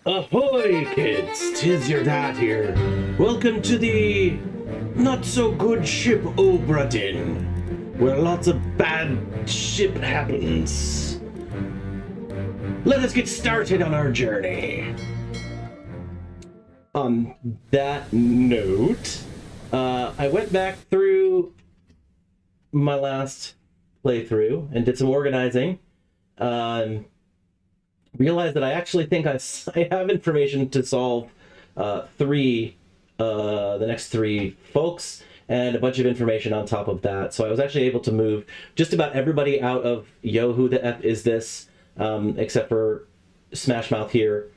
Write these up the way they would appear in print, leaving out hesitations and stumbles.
Ahoy, kids! 'Tis your dad here. Welcome to the not-so-good ship Obra Dinn, where lots of bad shit happens. Let us get started on our journey. On that note, I went back through my last playthrough and did some organizing. Realized that I actually think I have information to solve the next three folks, and a bunch of information on top of that. So I was actually able to move just about everybody out of Yo, who the F is this, except for Smash Mouth here.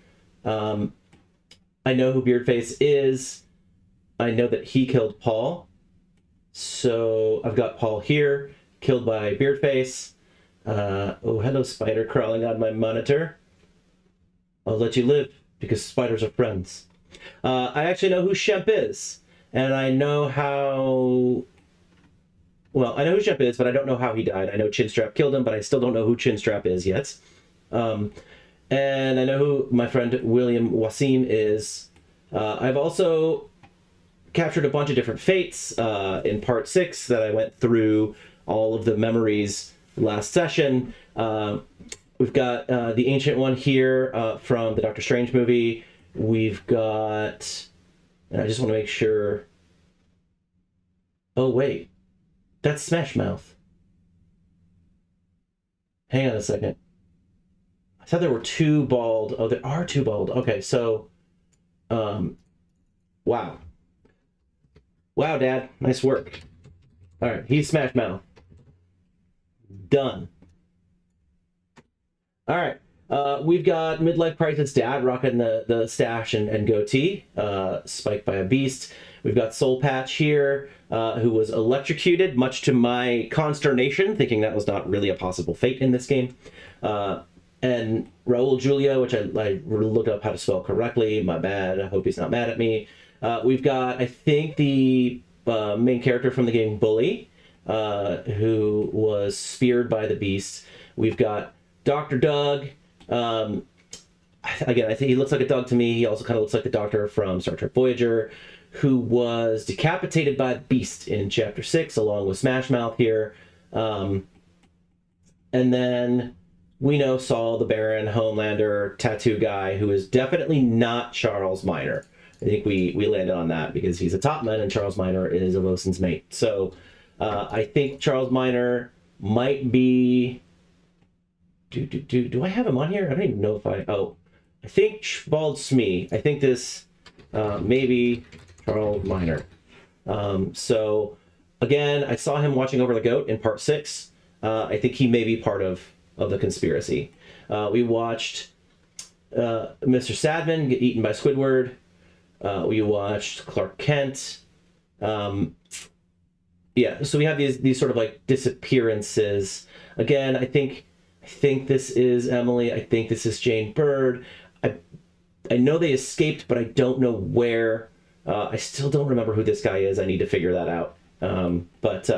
I know who Beardface is. I know that he killed Paul. So I've got Paul here, killed by Beardface. Oh, hello, spider crawling on my monitor. I'll let you live, because spiders are friends. I actually know who Shemp is, and I know how... Well, I know who Shemp is, but I don't know how he died. I know Chinstrap killed him, but I still don't know who Chinstrap is yet. And I know who my friend William Wasim is. I've also captured a bunch of different fates in part 6 that I went through all of the memories last session. We've got the ancient one here from the Doctor Strange movie. We've got... And I just want to make sure... Oh, wait. That's Smash Mouth. Hang on a second. I thought there were two bald... Oh, there are two bald. Okay, so... Wow. Wow, Dad. Nice work. Alright, he's Smash Mouth. Done. All right, we've got Midlife Crisis Dad rocking the stash and goatee, spiked by a beast. We've got Soul Patch here, who was electrocuted, much to my consternation, thinking that was not really a possible fate in this game. And Raul Julia, which I looked up how to spell correctly. My bad. I hope he's not mad at me. We've got, I think, the main character from the game, Bully, who was speared by the beast. We've got Dr. Doug. Again, I think he looks like a dog to me. He also kind of looks like the Doctor from Star Trek Voyager, who was decapitated by the beast in Chapter 6, along with Smash Mouth here. And then we know Saul, the Baron, Homelander, tattoo guy, who is definitely not Charles Minor. I think we landed on that because he's a topman and Charles Minor is a bosun's mate. So I think Charles Minor might be... Do I have him on here? I don't even know if I... Oh, I think Bald Smee. I think this maybe Charles Minor. So, again, I saw him watching over the goat in part 6. I think he may be part of the conspiracy. We watched Mr. Sadman get eaten by Squidward. We watched Clark Kent. Yeah, so we have these sort of like disappearances. Again, I think this is Emily. I think this is Jane Bird. I know they escaped, but I don't know where. I still don't remember who this guy is. I need to figure that out. But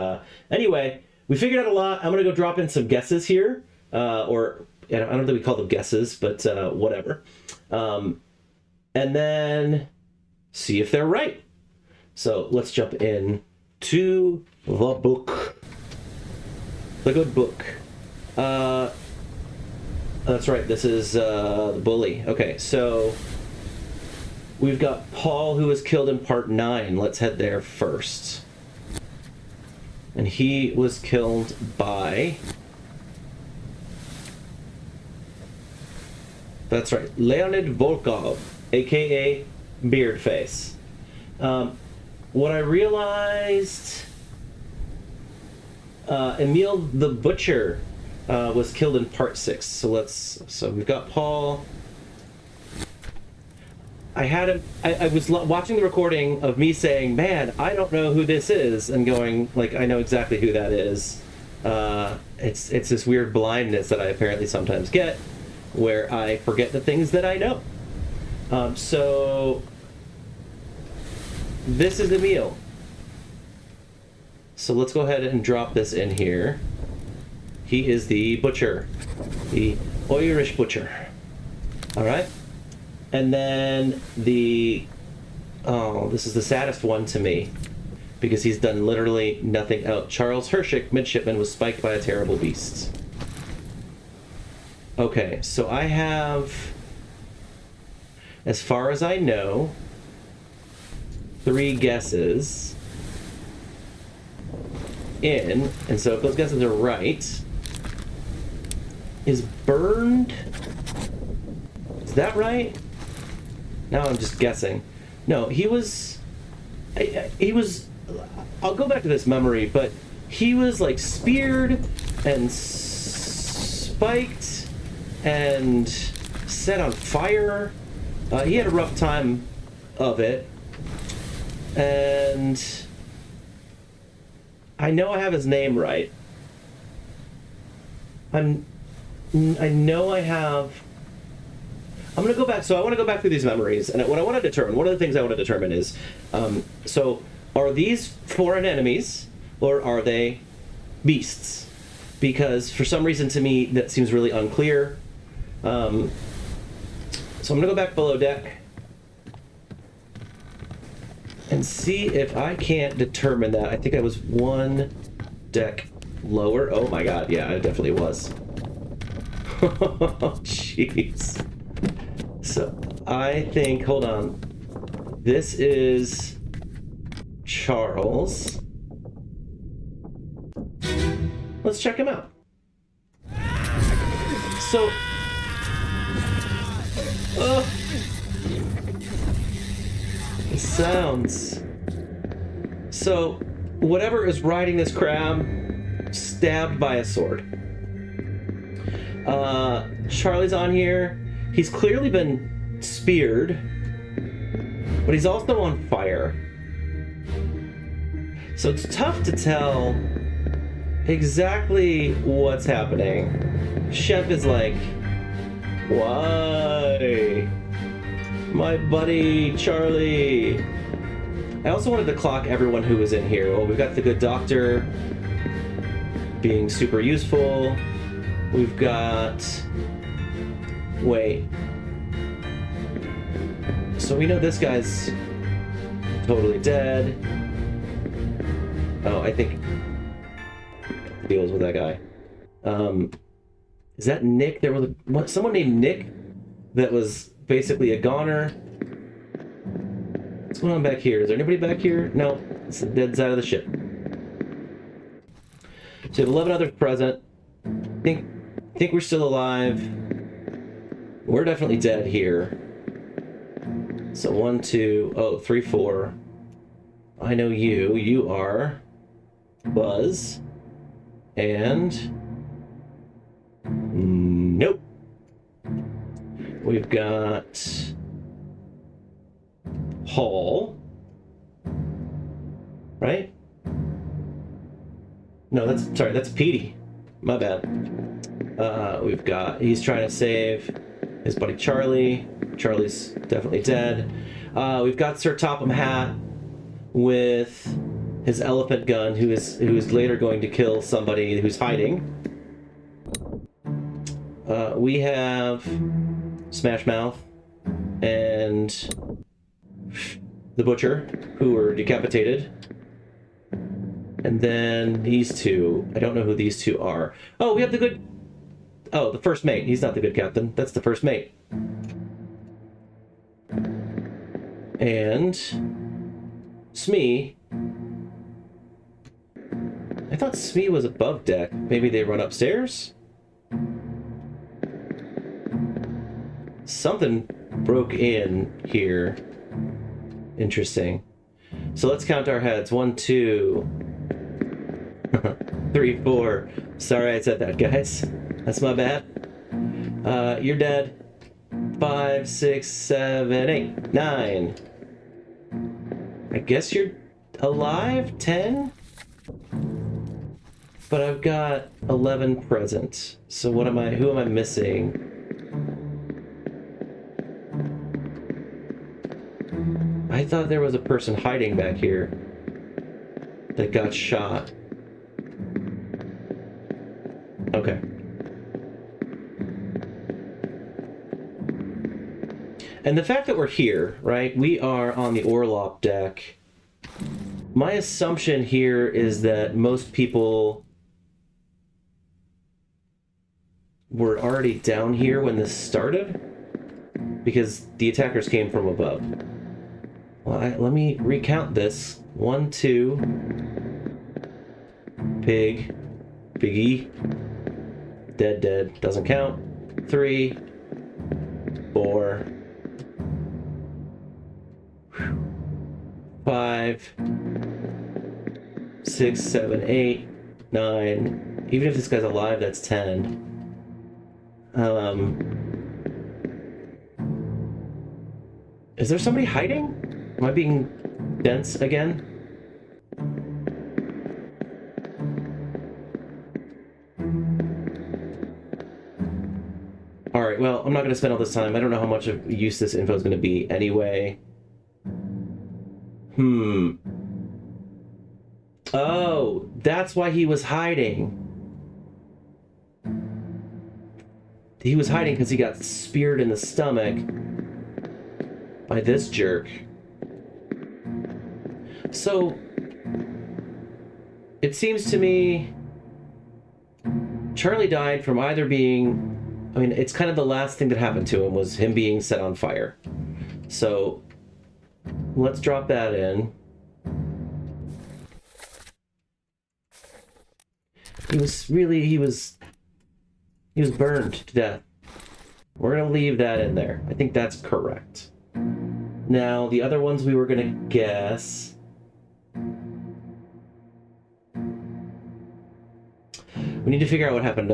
anyway, we figured out a lot. I'm going to go drop in some guesses here. Or I don't think we call them guesses, but whatever. And then see if they're right. So let's jump in to the book. The good book. That's right, this is the Bully. Okay, so we've got Paul, who was killed in part 9. Let's head there first. And he was killed by... That's right, Leonid Volkov, a.k.a. Beardface. What I realized... Emil the Butcher was killed in part 6. So we've got Paul. I was watching the recording of me saying, man, I don't know who this is, and going, like, I know exactly who that is. It's this weird blindness that I apparently sometimes get, where I forget the things that I know. So this is Emil. So let's go ahead and drop this in here. He is the butcher, the Irish butcher. All right. And then oh, this is the saddest one to me, because he's done literally nothing. Oh, Charles Hershick, midshipman, was spiked by a terrible beast. Okay, so I have, as far as I know, 3 guesses in, and so if those guesses are right, is burned, is that right? Now I'm just guessing. No, he was, I'll go back to this memory, but he was like speared and spiked and set on fire. He had a rough time of it. And I know I have his name right. I know I have. I'm going to go back. So I want to go back through these memories. And what I want to determine, one of the things I want to determine is, so are these foreign enemies or are they beasts? Because for some reason to me, that seems really unclear. So I'm going to go back below deck and see if I can't determine that. I think I was 1 deck lower. Oh my god, yeah, I definitely was. Oh, jeez. So I think, hold on. This is Charles. Let's check him out. So, sounds. So, whatever is riding this crab, stabbed by a sword. Charlie's on here. He's clearly been speared, but he's also on fire. So it's tough to tell exactly what's happening. Chef is like, why? My buddy Charlie. I also wanted to clock everyone who was in here. Well, we've got the good doctor being super useful. We've got... Wait. So we know this guy's totally dead. Oh, I think deals with that guy. Is that Nick? There was someone named Nick that was basically a goner. What's going on back here? Is there anybody back here? No, it's the dead side of the ship. So we have 11 others present. Think we're still alive. We're definitely dead here. So 1, 2, 3, 4. I know you. You are Buzz. And nope. We've got Paul. Right? No, that's Petey. My bad. We've got, he's trying to save his buddy Charlie. Charlie's definitely dead. We've got Sir Topham Hatt with his elephant gun, who is later going to kill somebody who's hiding. We have Smash Mouth and the Butcher, who were decapitated. And then these two. I don't know who these two are. Oh, we have the good... Oh, the first mate. He's not the good captain. That's the first mate. And... Smee. I thought Smee was above deck. Maybe they run upstairs? Something broke in here. Interesting. So let's count our heads. 1, 2... 3, 4. Sorry I said that, guys. That's my bad. You're dead. 5, 6, 7, 8, 9. I guess you're alive? 10? But I've got 11 present. So who am I missing? I thought there was a person hiding back here that got shot. Okay. And the fact that we're here, right? We are on the Orlop deck. My assumption here is that most people were already down here when this started, because the attackers came from above. Well, let me recount this. 1, 2, pig, piggy, dead, dead, doesn't count. 3, 4, 5, 6, 7, 8, 9. Even if this guy's alive, that's 10. Is there somebody hiding? Am I being dense again? Alright, well, I'm not going to spend all this time. I don't know how much of use this info is going to be anyway. Oh, that's why he was hiding. He was hiding because he got speared in the stomach by this jerk. So, it seems to me Charlie died from either being... I mean, it's kind of the last thing that happened to him was him being set on fire. So, let's drop that in. He was burned to death. We're going to leave that in there. I think that's correct. Now, the other ones we were going to guess... We need to figure out what happened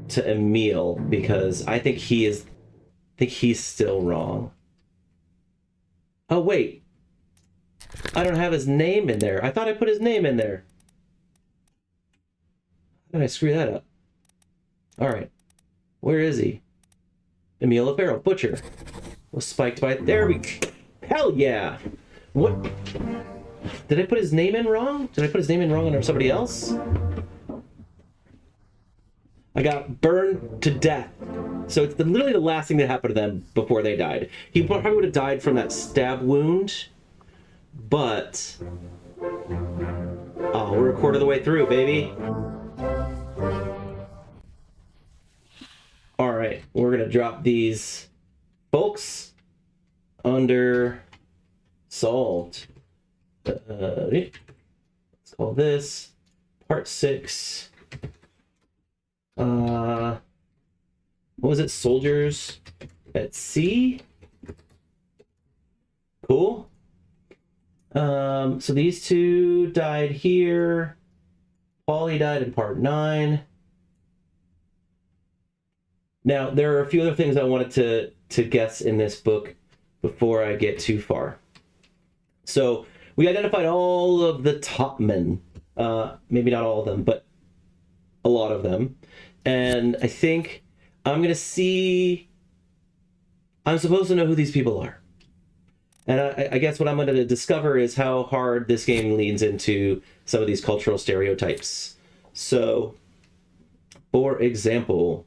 to Emil, because I think he's still wrong. Oh, wait. I don't have his name in there. I thought I put his name in there. How did I screw that up? Alright. Where is he? Emil Farrell, butcher. Was spiked by... There we... Hell yeah! What? Did I put his name in wrong? Did I put his name in wrong under somebody else? I got burned to death. So it's literally the last thing that happened to them before they died. He probably would have died from that stab wound. But... Oh, we're a quarter of the way through, baby. Alright, we're going to drop these folks under solved. Let's call this part 6. What was it? Soldiers at sea? Cool. So these two died here. Paulie died in part 9. Now, there are a few other things I wanted to guess in this book before I get too far. So, we identified all of the top men. Maybe not all of them, but a lot of them. And I think I'm going to see... I'm supposed to know who these people are. And I guess what I'm going to discover is how hard this game leans into some of these cultural stereotypes. So, for example...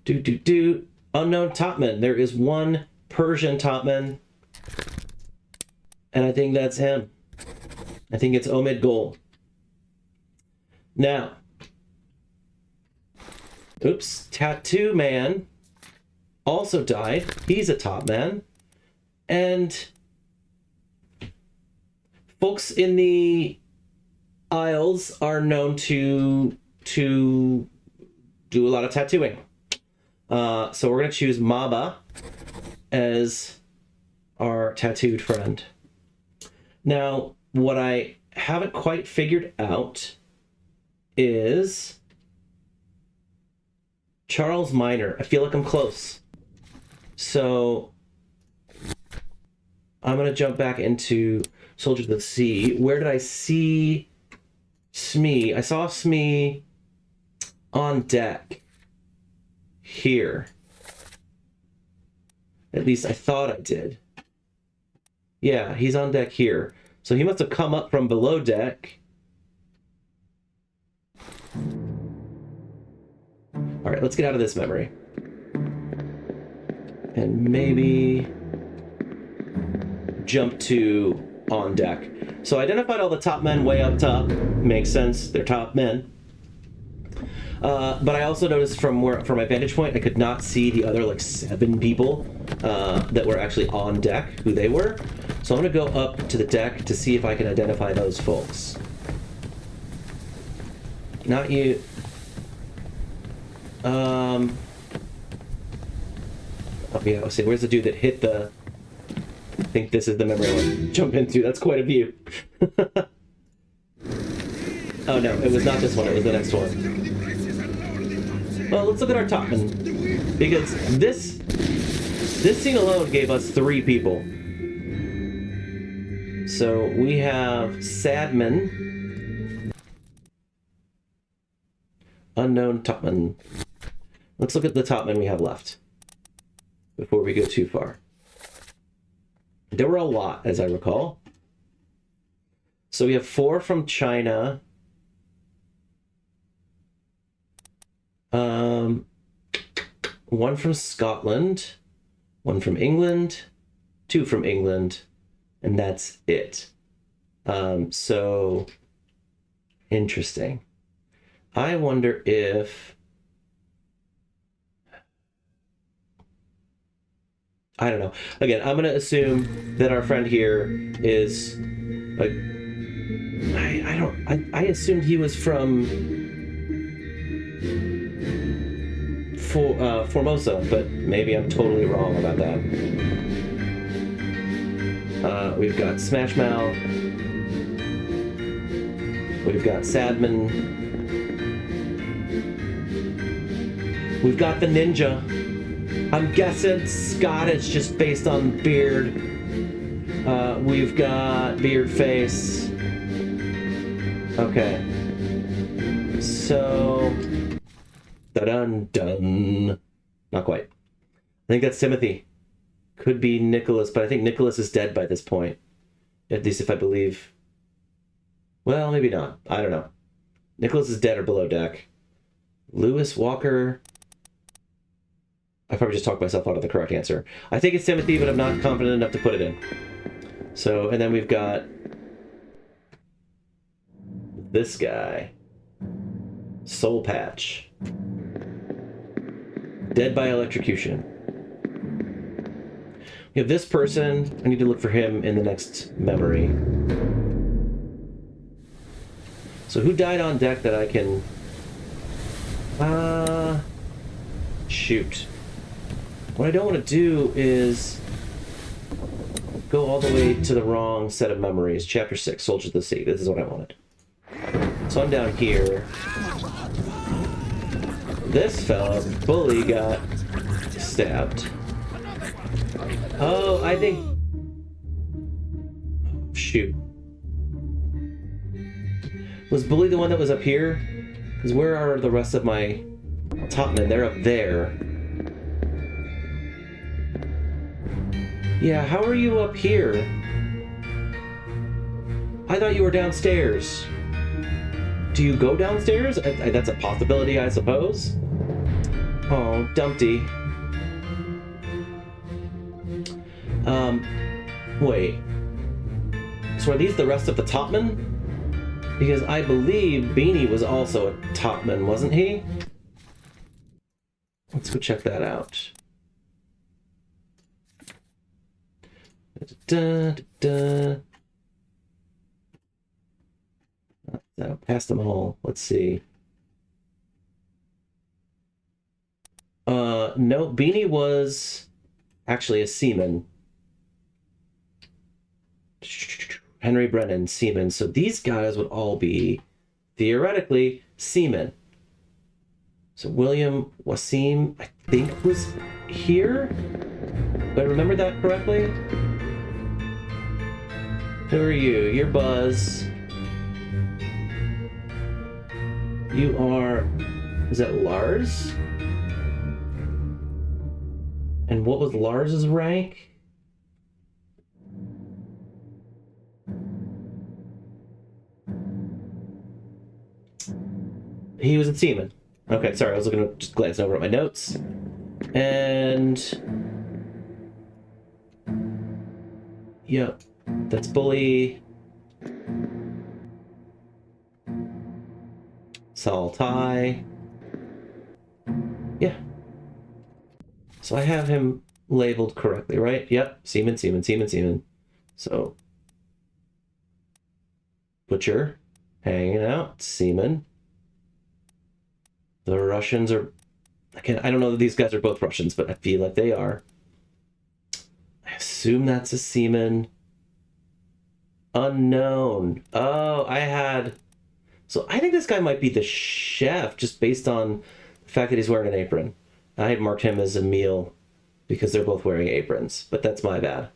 Unknown topman. There is one Persian topman, and I think that's him. I think it's Omid Gol. Now, Tattoo Man also died. He's a topman. And folks in the Isles are known to do a lot of tattooing. So we're going to choose Maba as our tattooed friend. Now, what I haven't quite figured out is Charles Minor. I feel like I'm close. So I'm going to jump back into Soldiers of the Sea. Where did I see Smee? I saw Smee on deck. Here. At least I thought I did. Yeah, he's on deck here. So he must have come up from below deck. Alright, let's get out of this memory. And maybe jump to on deck. So I identified all the top men way up top. Makes sense, they're top men. But I also noticed from my vantage point, I could not see the other like 7 people that were actually on deck, who they were. So I'm gonna go up to the deck to see if I can identify those folks. Not you. Oh yeah, let's see, where's the dude that hit the... I think this is the memory I want to jump into. That's quite a view. Oh no, it was not this one, it was the next one. Well, let's look at our topman, because this scene alone gave us 3 people. So we have Sadman, unknown topman. Let's look at the topmen we have left before we go too far. There were a lot, as I recall. So we have 4 from China. 1 from Scotland, 1 from England, 2 from England, and that's it. So interesting. I wonder if... I don't know. Again, I'm going to assume that our friend here is... I assumed he was from... Formosa, but maybe I'm totally wrong about that. We've got Smash Mouth. We've got Sadman. We've got the ninja. I'm guessing Scottish just based on beard. We've got beard face. Okay. So... dun-dun. Not quite. I think that's Timothy. Could be Nicholas, but I think Nicholas is dead by this point. At least if I believe... Well, maybe not. I don't know. Nicholas is dead or below deck. Lewis Walker... I probably just talked myself out of the correct answer. I think it's Timothy, but I'm not confident enough to put it in. So, and then we've got... this guy. Soul Patch. Dead by electrocution. We have this person. I need to look for him in the next memory. So who died on deck that I can... shoot. What I don't want to do is go all the way to the wrong set of memories. Chapter 6, Soldiers of the Sea. This is what I wanted. So I'm down here. This fella, Bully, got stabbed. Oh, I think... shoot. Was Bully the one that was up here? Because where are the rest of my topmen? They're up there. Yeah, how are you up here? I thought you were downstairs. Do you go downstairs? That's a possibility, I suppose. Oh, Dumpty. Wait. So are these the rest of the topmen? Because I believe Beanie was also a topman, wasn't he? Let's go check that out. No, past them all. Let's see. No, Beanie was actually a seaman. Henry Brennan, seaman. So these guys would all be, theoretically, seamen. So William Wasim, I think, was here? Do I remember that correctly? Who are you? You're Buzz. You are... is that Lars? And what was Lars's rank? He was a seaman. Okay, sorry, I was looking at, just glancing over at my notes. And Yep. That's bully. Saltai. Yeah. So I have him labeled correctly, right? Yep. Seaman, seaman, seaman, seaman. So butcher, hanging out, seaman. The Russians are... I don't know that these guys are both Russians, but I feel like they are. I assume that's a seaman. Unknown. Oh, I had... So I think this guy might be the chef, just based on the fact that he's wearing an apron. I had marked him as a meal because they're both wearing aprons, but that's my bad.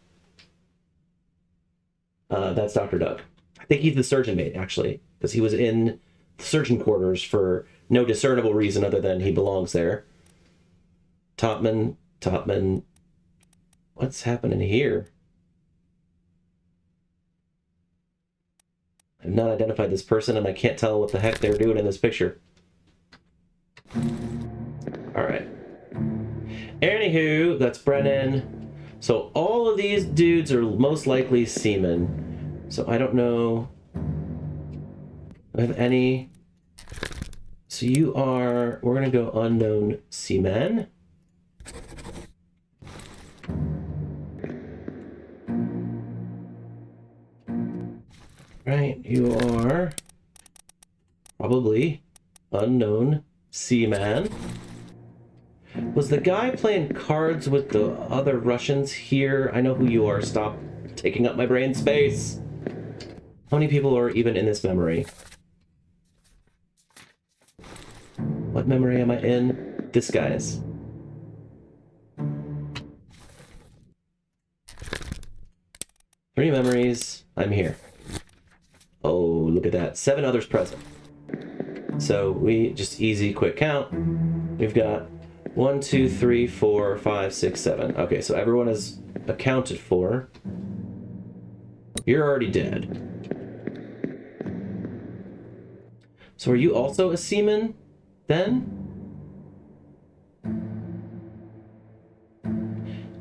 That's Dr. Doug. I think he's the surgeon mate, actually, because he was in the surgeon quarters for no discernible reason other than he belongs there. Topman. What's happening here? I've not identified this person, and I can't tell what the heck they're doing in this picture. All right. Anywho, that's Brennan. So all of these dudes are most likely seamen. So I don't know. Do I have any? So you are... We're going to go unknown seamen. Right, you are probably unknown seaman. Was the guy playing cards with the other Russians here? I know who you are. Stop taking up my brain space. How many people are even in this memory? What memory am I in? This guy's. Three memories. I'm here. Oh, look at that. 7 others present. So we just easy, quick count. We've got 1, 2, 3, 4, 5, 6, 7. Okay, so everyone is accounted for. You're already dead. So are you also a seaman then?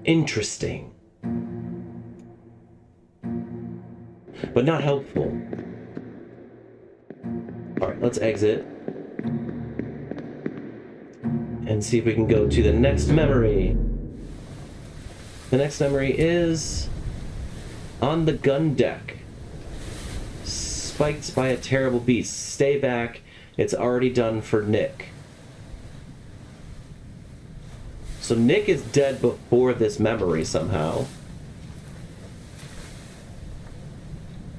Interesting. But not helpful. Alright, let's exit. And see if we can go to the next memory. The next memory is... on the gun deck. Spiked by a terrible beast. Stay back. It's already done for Nick. So Nick is dead before this memory somehow.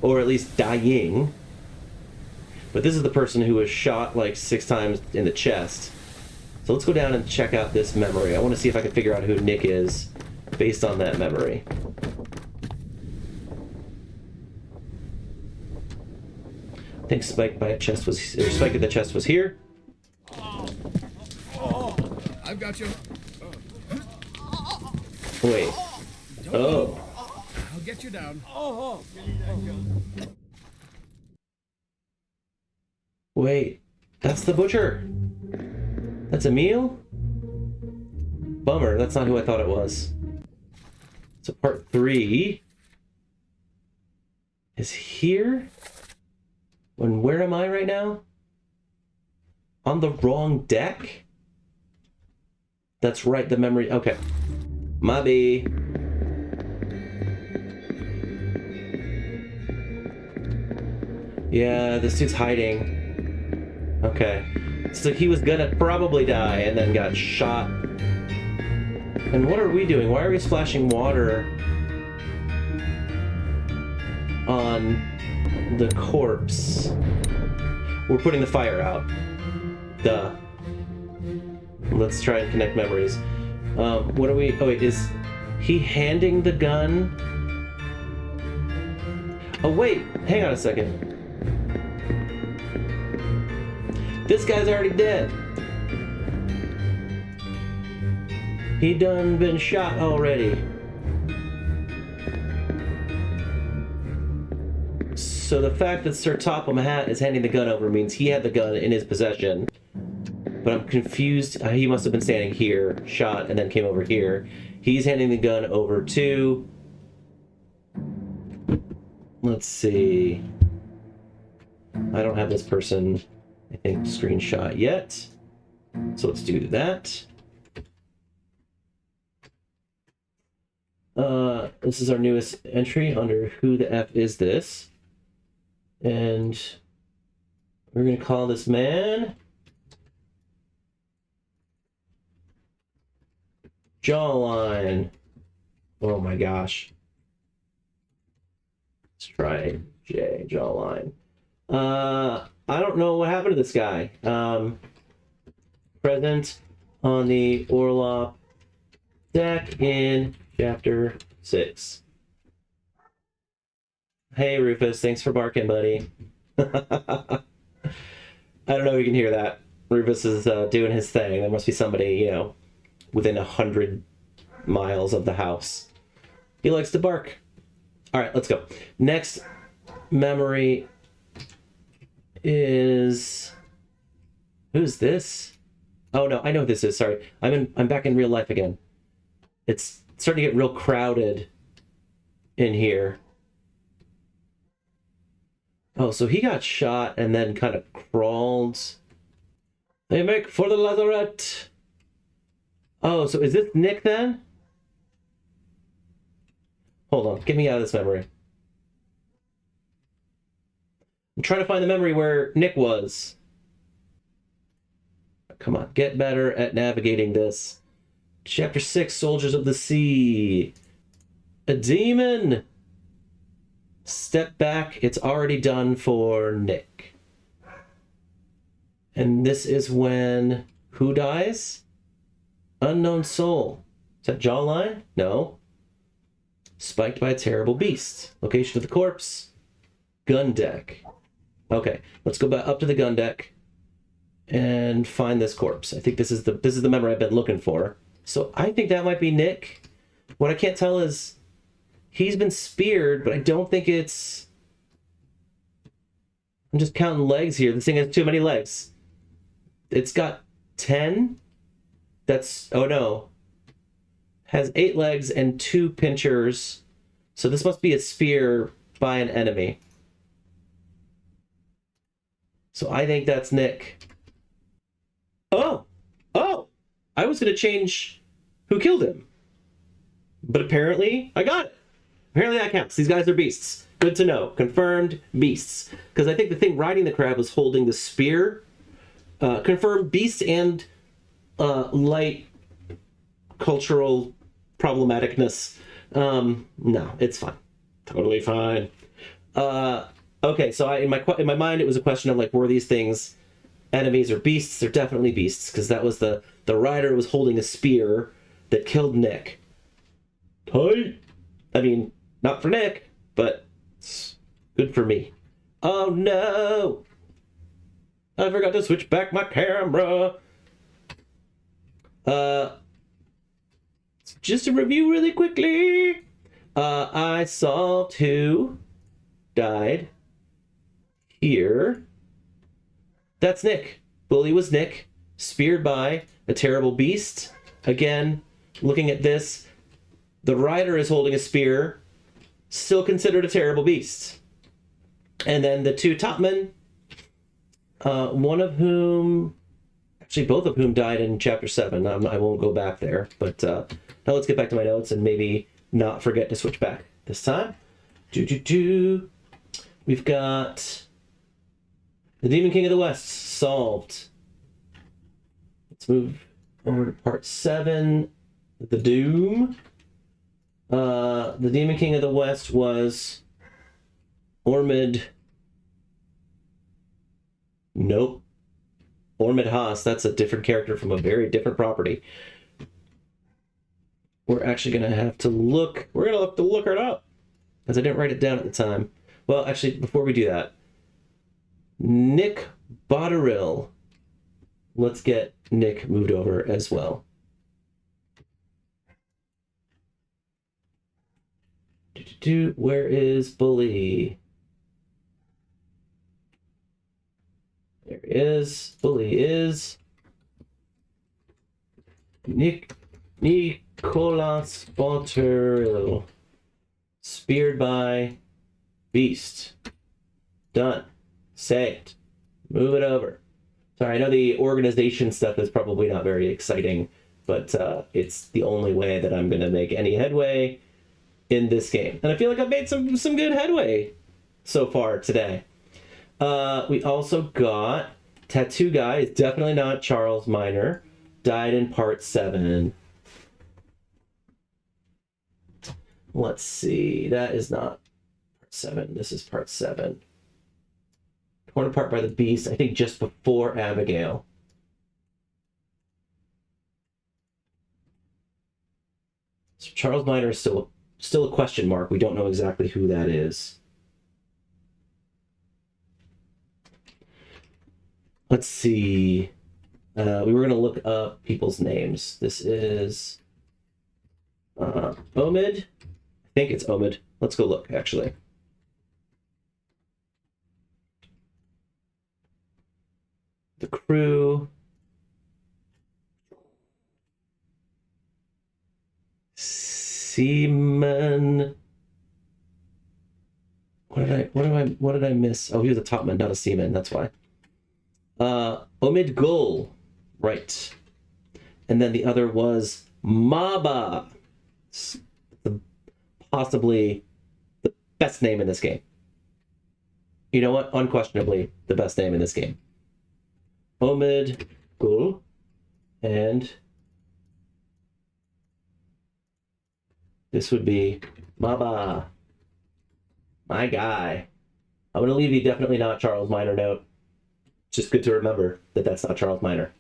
Or at least dying. But this is the person who was shot like 6 times in the chest. So let's go down and check out this memory. I want to see if I can figure out who Nick is based on that memory. I think spiked by a chest was, or spike at the chest was here. I've got you. Wait. Oh. I'll get you down. Wait. That's the butcher. That's Emil? Bummer, that's not who I thought it was. So part 3 is here. And where am I right now? On the wrong deck? That's right, the memory. Okay. My B. Yeah, this dude's hiding. Okay. So he was gonna probably die and then got shot. And what are we doing? Why are we splashing water on the corpse? We're putting the fire out. Duh. Let's try and connect memories. What are we... Oh, wait, is he handing the gun? Oh, wait. Hang on a second. This guy's already dead. He done been shot already. So the fact that Sir Topham Hatt is handing the gun over means he had the gun in his possession. But I'm confused. He must have been standing here, shot, and then came over here. He's handing the gun over to Let's see. I don't have this person, I think, screenshot yet. So let's do that. This is our newest entry under Who the F Is This? And we're going to call this man Jawline. Oh my gosh. Let's try Jawline. I don't know what happened to this guy. Present on the Orlop deck in Chapter 6. Hey, Rufus, thanks for barking, buddy. I don't know if you can hear that. Rufus is doing his thing. There must be somebody, you know, within 100 miles of the house. He likes to bark. All right, let's go. Next memory is... Who's this? Oh, no, I know who this is. Sorry. I'm back in real life again. It's starting to get real crowded in here. Oh, so he got shot and then kind of crawled. They make for the lazarette. Oh, so is this Nick then? Hold on, get me out of this memory. I'm trying to find the memory where Nick was. Come on, get better at navigating this. Chapter 6, Soldiers of the Sea. A demon! Step back, it's already done for Nick. And this is when... Who dies? Unknown soul. Is that Jawline? No. Spiked by a terrible beast. Location of the corpse. Gun deck. Okay, let's go back up to the gun deck and find this corpse. I think this is the memory I've been looking for. So I think that might be Nick. What I can't tell is he's been speared, but I don't think it's... I'm just counting legs here. This thing has too many legs. It's got 10. That's... Oh no. Has 8 legs and 2 pinchers. So this must be a spear by an enemy. So I think that's Nick. Oh! Oh! I was going to change who killed him. But apparently, I got it. Apparently that counts. These guys are beasts. Good to know. Confirmed beasts. Because I think the thing riding the crab was holding the spear. Confirmed beast and light cultural problematicness. No, it's fine. Totally fine. Okay, so in my mind, it was a question of like, were these things enemies or beasts? They're definitely beasts, because that was the rider was holding a spear that killed Nick. Tight. I mean, not for Nick, but it's good for me. Oh no! I forgot to switch back my camera. Just to review really quickly. I solved who died here. That's Nick. Bully was Nick, speared by a terrible beast. Again, looking at this, the rider is holding a spear, still considered a terrible beast. And then the 2 topmen, one of whom, actually both of whom died in chapter 7. I won't go back there, but now let's get back to my notes and maybe not forget to switch back this time. We've got the Demon King of the West solved. Let's move over to part 7, the Doom. The Demon King of the West was Ormid. Nope. Ormid Haas. That's a different character from a very different property. We're actually going to have to look. We're going to have to look it up, because I didn't write it down at the time. Well, actually, before we do that, Nick Botterill. Let's get Nick moved over as well. Where is Bully? There he is. Bully is Nicolas Botterill. Speared by Beast. Done. Saved. Move it over. Sorry, I know the organization stuff is probably not very exciting, but it's the only way that I'm going to make any headway in this game. And I feel like I've made some good headway so far today. We also got Tattoo Guy. Is definitely not Charles Minor. Died in part 7. Let's see. That is not part 7. This is part 7. Torn apart by the beast, I think just before Abigail. So Charles Minor is still a question mark. We don't know exactly who that is. Let's see. We were going to look up people's names. This is Omid. I think it's Omid. Let's go look, actually. The crew. Seaman. What did I miss? Oh, he was a topman, not a seaman. That's why. Omid Gul, right? And then the other was Maba, possibly the best name in this game. You know what? Unquestionably, the best name in this game. Omid Gul, and this would be Maba, my guy. I'm gonna leave the definitely not Charles Minor note. Just good to remember that that's not Charles Minor.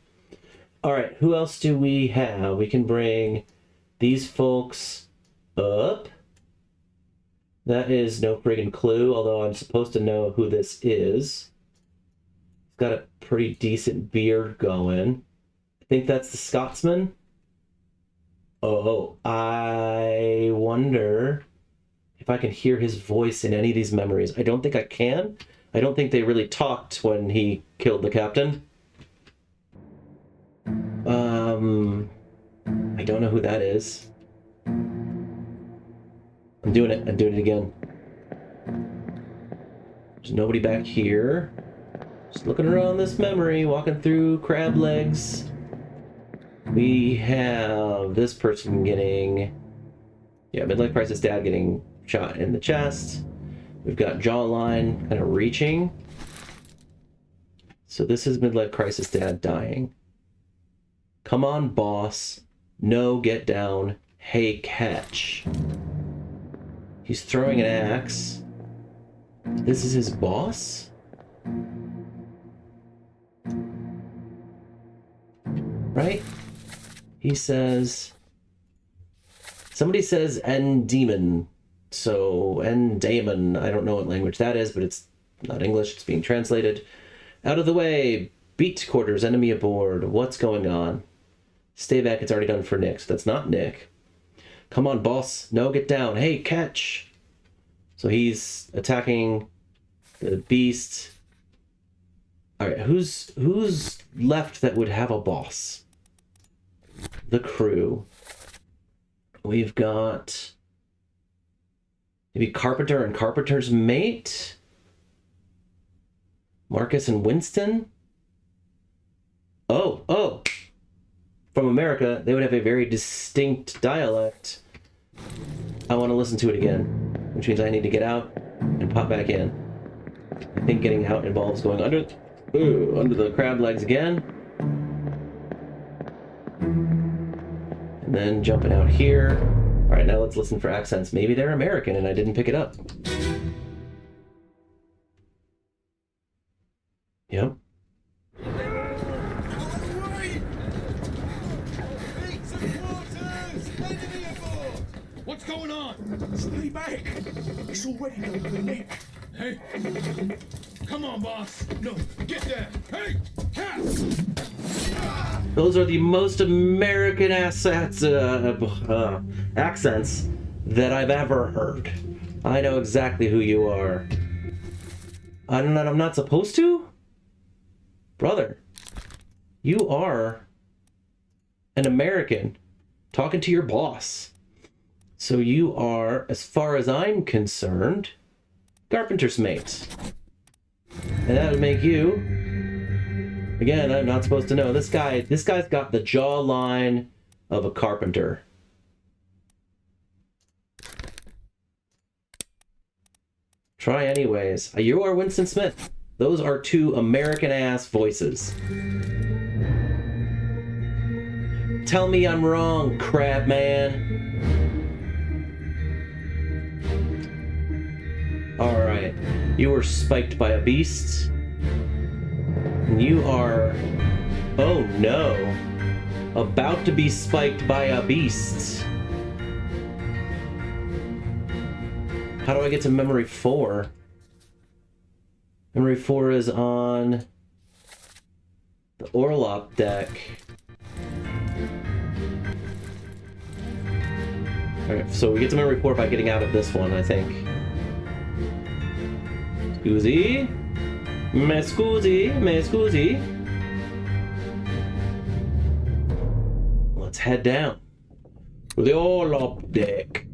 All right, who else do we have? We can bring these folks up. That is no friggin' clue, although I'm supposed to know who this is. He's got a pretty decent beard going. I think that's the Scotsman. Oh, I wonder if I can hear his voice in any of these memories. I don't think I can. I don't think they really talked when he killed the captain. I don't know who that is. I'm doing it. I'm doing it again. There's nobody back here. Just looking around this memory, walking through crab legs. We have this person getting... Yeah, midlife crisis dad getting shot in the chest. We've got jawline kind of reaching. So this is midlife crisis dad dying. Come on, boss. No, get down. Hey, catch. He's throwing an axe. This is his boss? Right? He says... Somebody "en demon." So, en daemon. I don't know what language that is, but it's not English. It's being translated. Out of the way. Beat quarters. Enemy aboard. What's going on? Stay back. It's already done for Nick. So that's not Nick. Come on, boss. No, get down. Hey, catch. So he's attacking the beast. All right, who's left that would have a boss? The crew. We've got maybe Carpenter and Carpenter's mate. Marcus and Winston. Oh. From America, they would have a very distinct dialect. I want to listen to it again, which means I need to get out and pop back in. I think getting out involves going under the crab legs again. And then jumping out here. All right, now let's listen for accents. Maybe they're American and I didn't pick it up. Yep. What's going on? Stay back! It's already going to Nick. Hey, come on, boss. No, get there. Hey, cat! Those are the most American accents that I've ever heard. I know exactly who you are. I'm not supposed to? Brother, you are an American talking to your boss. So you are, as far as I'm concerned, carpenter's mate. And that would make you... Again, I'm not supposed to know. This guy's got the jawline of a carpenter. Try anyways. You are Winston Smith. Those are two American-ass voices. Tell me I'm wrong, crab man. Alright. You were spiked by a beast. And you are... Oh no. About to be spiked by a beast. How do I get to memory 4? Memory 4 is on the Orlop deck. Alright, so we get to memory 4 by getting out of this one, I think. Scusi? Me scusi? Me scusi? Let's head down to the Orlop deck.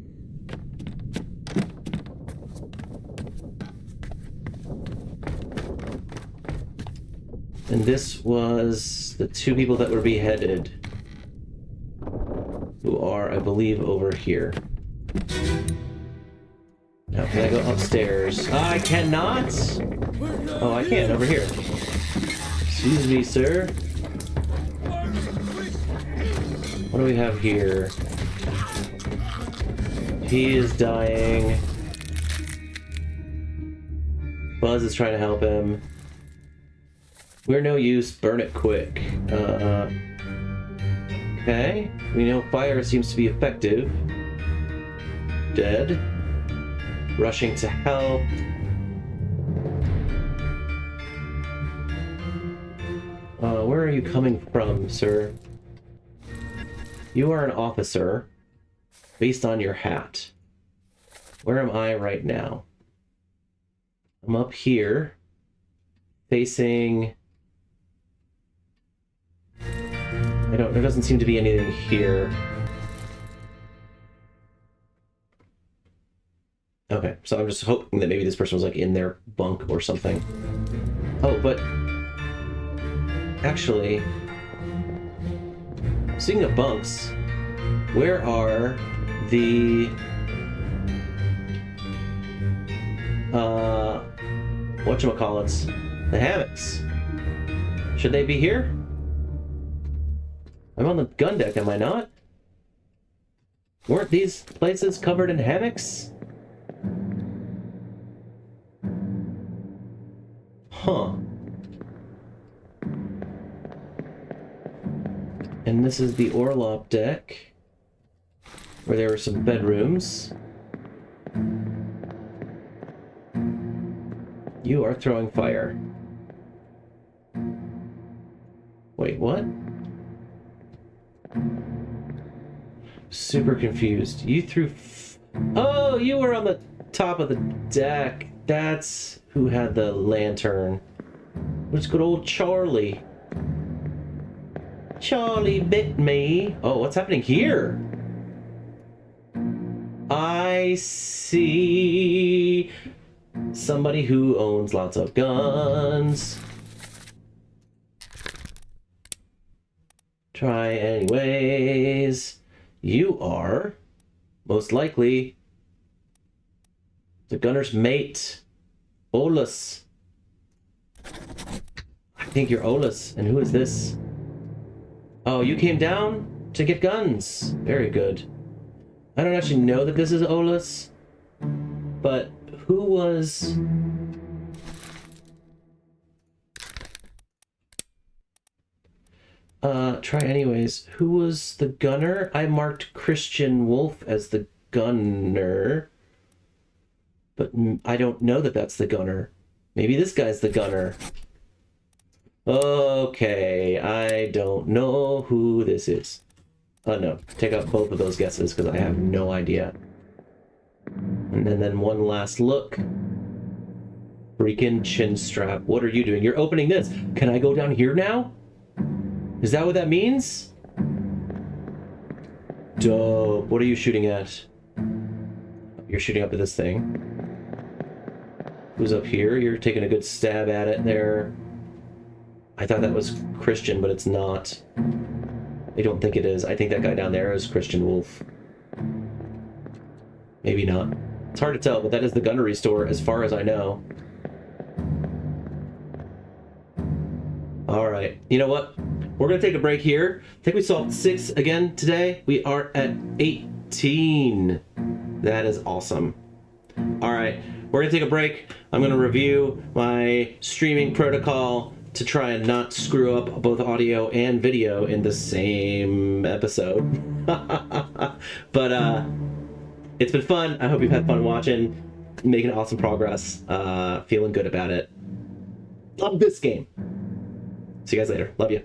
And this was the two people that were beheaded, who are, I believe, over here. Now, can I go upstairs? I cannot! Oh, I can, over here. Excuse me, sir. What do we have here? He is dying. Buzz is trying to help him. We're no use, burn it quick. Okay. We know fire seems to be effective. Dead. Rushing to help. Where are you coming from, sir? You are an officer, based on your hat. Where am I right now? I'm up here, facing... there doesn't seem to be anything here. Okay, so I'm just hoping that maybe this person was like in their bunk or something. Oh, but... Actually... Speaking of bunks, where are the... whatchamacallits? The hammocks. Should they be here? I'm on the gun deck, am I not? Weren't these places covered in hammocks? Huh. And this is the Orlop deck, where there were some bedrooms. You are throwing fire. Wait, what? Super confused. You threw... Oh, you were on the top of the deck. That's who had the lantern. It's good old Charlie. Charlie bit me. Oh, what's happening here? I see somebody who owns lots of guns. Try anyways. You are most likely the gunner's mate, Olus. I think you're Olus. And who is this? Oh, you came down to get guns. Very good. I don't actually know that this is Olus, but who was... try anyways. Who was the gunner? I marked Christian Wolf as the gunner, but I don't know that that's the gunner. Maybe this guy's the gunner. Okay, I don't know who this is. No, take out both of those guesses because I have no idea. And then one last look. Freaking chin strap. What are you doing? You're opening this. Can I go down here now? Is that what that means? Dope. What are you shooting at? You're shooting up at this thing. Who's up here? You're taking a good stab at it there. I thought that was Christian, but it's not. I don't think it is. I think that guy down there is Christian Wolf. Maybe not. It's hard to tell, but that is the gunnery store as far as I know. All right. You know what? We're going to take a break here. I think we solved 6 again today. We are at 18. That is awesome. All right. We're going to take a break. I'm going to review my streaming protocol to try and not screw up both audio and video in the same episode. But it's been fun. I hope you've had fun watching. Making awesome progress. Feeling good about it. Love this game. See you guys later. Love you.